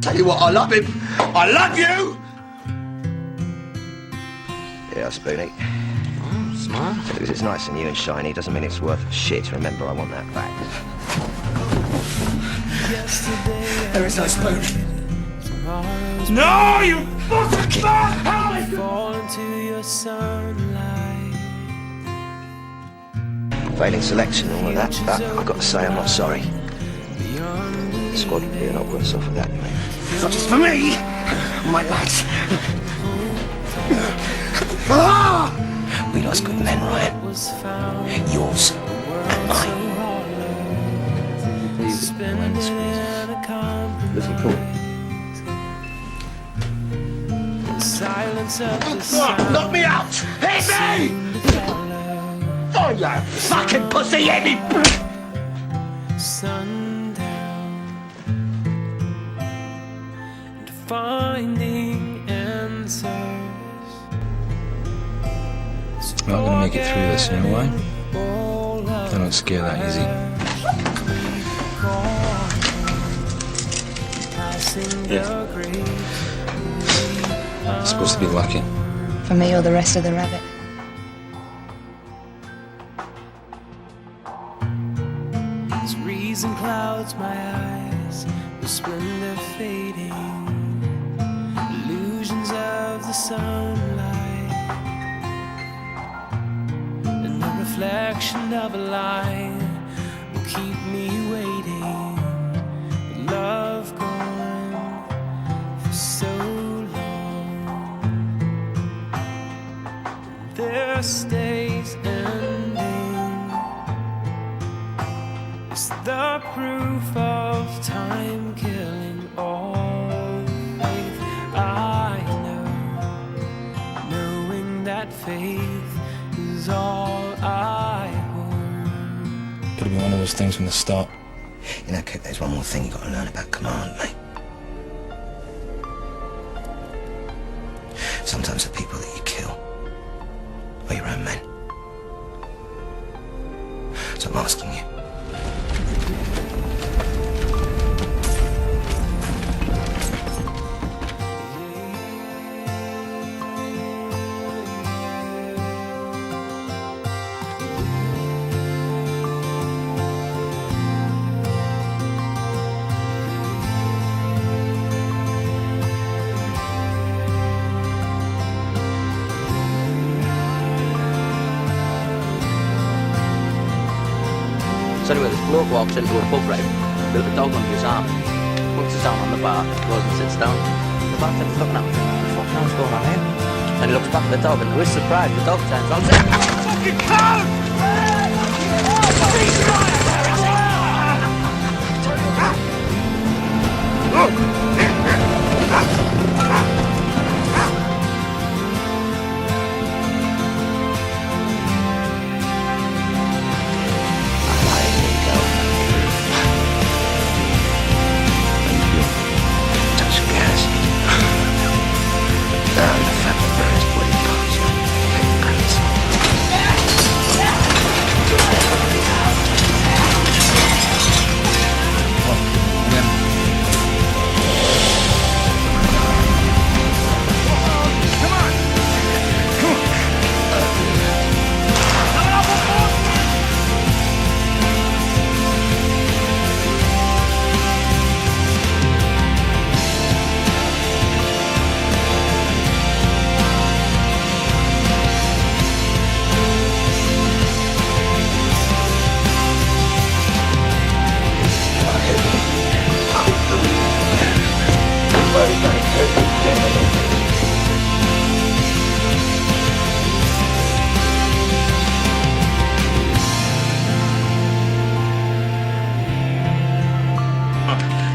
tell you what, I love him. I love you! Yeah, Spoonie. Oh, smart. Because it's nice and new and shiny doesn't mean it's worth shit. Remember, I want that back. There is no spoon. No, you fucking bad! Fall into your sunlight. Failing selection and all of that, but I've got to say I'm not sorry. The squad would be a lot worse off with that, mate. Not just for me, my lads. We lost good men, Ryan. Yours and mine. Listen, cool. Knock me out! Hit me! Oh, you fucking pussy-headed... Finding answers. We're not gonna make it through this, you know why? They don't scare that easy. Yeah. It's supposed to be lucky. For me or the rest of the rabbit. As reason clouds my eyes, the splendor fading. Illusions of the sunlight and the reflection of a line will keep me waiting. But love gone for so long. This day's ending. It's the proof of time killing all. Faith is all I hold. Could have been one of those things from the start. You know, Coop, there's one more thing you've got to learn about command, mate. Sometimes the people that you kill are your own men. So I'm asking you. So anyway, this bloke walks into a pub, right, with a dog under his arm, puts his arm on the bar, goes and sits down. The bartender's looking at him, what the fuck now's going on here? And he looks back at the dog, and to his surprise, the dog turns on and says, "Fucking clown!"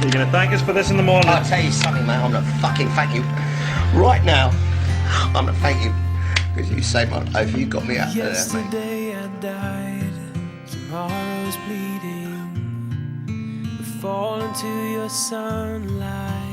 You're going to thank us for this in the morning. I'll tell you something, mate. I'm going to fucking thank you right now. I'm going to thank you because you saved my life. You got me out of there, mate. Yesterday I died, tomorrow's bleeding. We fall into your sunlight.